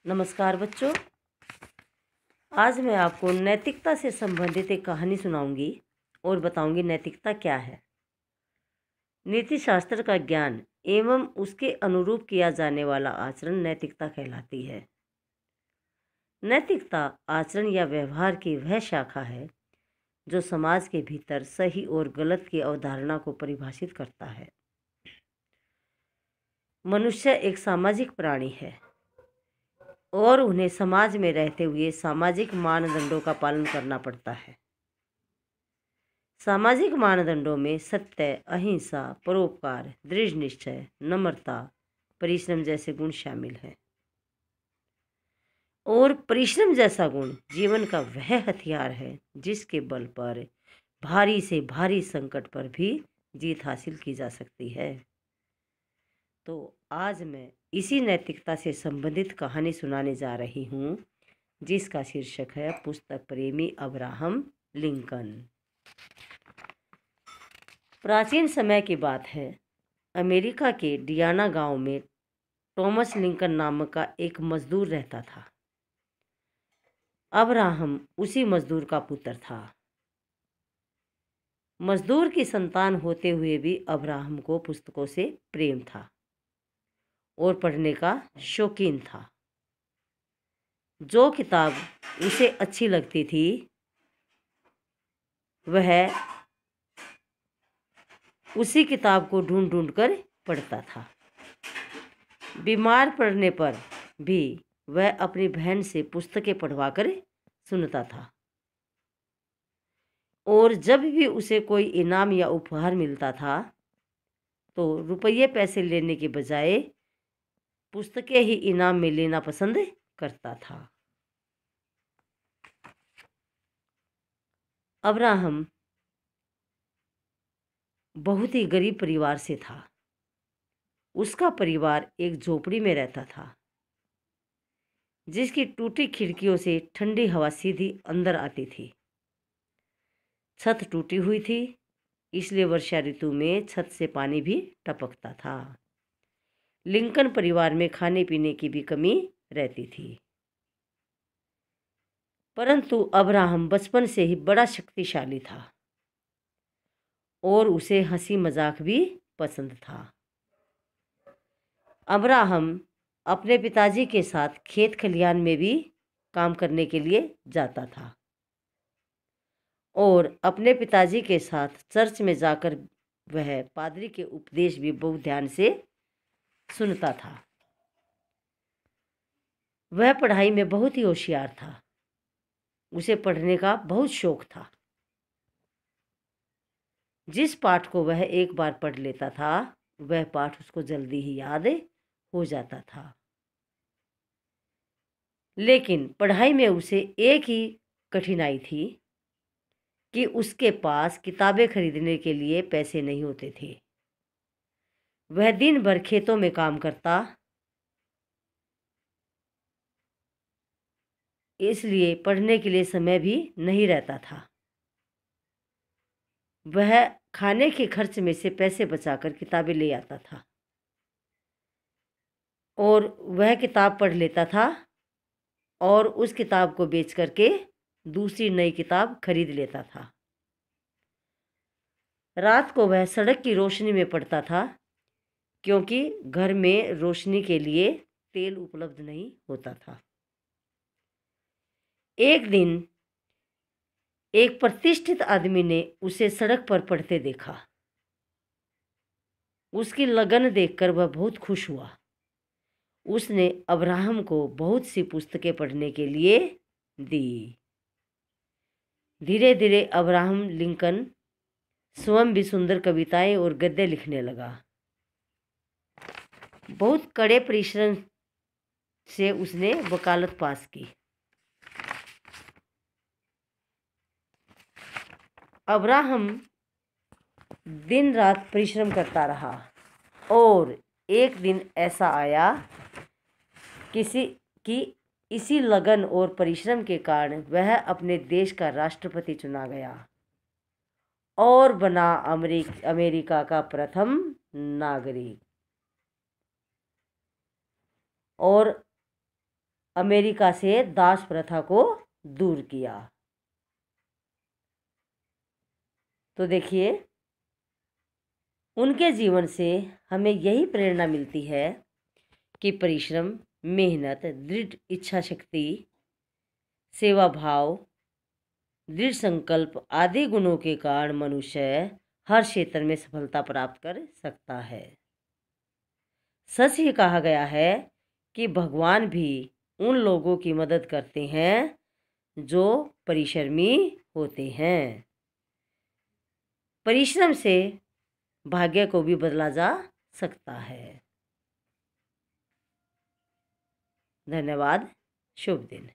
नमस्कार बच्चों। आज मैं आपको नैतिकता से संबंधित एक कहानी सुनाऊंगी और बताऊंगी नैतिकता क्या है। नीति शास्त्र का ज्ञान एवं उसके अनुरूप किया जाने वाला आचरण नैतिकता कहलाती है। नैतिकता आचरण या व्यवहार की वह शाखा है जो समाज के भीतर सही और गलत की अवधारणा को परिभाषित करता है। मनुष्य एक सामाजिक प्राणी है और उन्हें समाज में रहते हुए सामाजिक मानदंडों का पालन करना पड़ता है। सामाजिक मानदंडों में सत्य, अहिंसा, परोपकार, दृढ़ निश्चय, नम्रता, परिश्रम जैसे गुण शामिल हैं। और परिश्रम जैसा गुण जीवन का वह हथियार है जिसके बल पर भारी से भारी संकट पर भी जीत हासिल की जा सकती है। तो आज मैं इसी नैतिकता से संबंधित कहानी सुनाने जा रही हूँ जिसका शीर्षक है पुस्तक प्रेमी अब्राहम लिंकन। प्राचीन समय की बात है। अमेरिका के डियाना गांव में टॉमस लिंकन नामक का एक मजदूर रहता था। अब्राहम उसी मजदूर का पुत्र था। मजदूर की संतान होते हुए भी अब्राहम को पुस्तकों से प्रेम था और पढ़ने का शौकीन था। जो किताब उसे अच्छी लगती थी वह उसी किताब को ढूंढ ढूंढ कर पढ़ता था। बीमार पड़ने पर भी वह अपनी बहन से पुस्तकें पढ़वाकर सुनता था और जब भी उसे कोई इनाम या उपहार मिलता था तो रुपये पैसे लेने के बजाय पुस्तकें ही इनाम में लेना पसंद करता था। अब्राहम बहुत ही गरीब परिवार से था। उसका परिवार एक झोपड़ी में रहता था जिसकी टूटी खिड़कियों से ठंडी हवा सीधी अंदर आती थी। छत टूटी हुई थी, इसलिए वर्षा ऋतु में छत से पानी भी टपकता था। लिंकन परिवार में खाने पीने की भी कमी रहती थी, परंतु अब्राहम बचपन से ही बड़ा शक्तिशाली था और उसे हंसी मजाक भी पसंद था। अब्राहम अपने पिताजी के साथ खेत खलिहान में भी काम करने के लिए जाता था और अपने पिताजी के साथ चर्च में जाकर वह पादरी के उपदेश भी बहुत ध्यान से सुनता था। वह पढ़ाई में बहुत ही होशियार था। उसे पढ़ने का बहुत शौक था। जिस पाठ को वह एक बार पढ़ लेता था वह पाठ उसको जल्दी ही याद हो जाता था। लेकिन पढ़ाई में उसे एक ही कठिनाई थी कि उसके पास किताबें खरीदने के लिए पैसे नहीं होते थे। वह दिन भर खेतों में काम करता, इसलिए पढ़ने के लिए समय भी नहीं रहता था। वह खाने के खर्च में से पैसे बचाकर किताबें ले आता था और वह किताब पढ़ लेता था और उस किताब को बेच करके दूसरी नई किताब खरीद लेता था। रात को वह सड़क की रोशनी में पढ़ता था क्योंकि घर में रोशनी के लिए तेल उपलब्ध नहीं होता था। एक दिन एक प्रतिष्ठित आदमी ने उसे सड़क पर पढ़ते देखा। उसकी लगन देखकर वह बहुत खुश हुआ। उसने अब्राहम को बहुत सी पुस्तकें पढ़ने के लिए दी। धीरे धीरे अब्राहम लिंकन स्वयं भी सुंदर कविताएं और गद्य लिखने लगा। बहुत कड़े परिश्रम से उसने वकालत पास की। अब्राहम दिन रात परिश्रम करता रहा और एक दिन ऐसा आया कि इसी लगन और परिश्रम के कारण वह अपने देश का राष्ट्रपति चुना गया और बना अमेरिका का प्रथम नागरिक। और अमेरिका से दास प्रथा को दूर किया। तो देखिए, उनके जीवन से हमें यही प्रेरणा मिलती है कि परिश्रम, मेहनत, दृढ़ इच्छा शक्ति, सेवा भाव, दृढ़ संकल्प आदि गुणों के कारण मनुष्य हर क्षेत्र में सफलता प्राप्त कर सकता है। सच ही कहा गया है कि भगवान भी उन लोगों की मदद करते हैं जो परिश्रमी होते हैं। परिश्रम से भाग्य को भी बदला जा सकता है। धन्यवाद। शुभ दिन।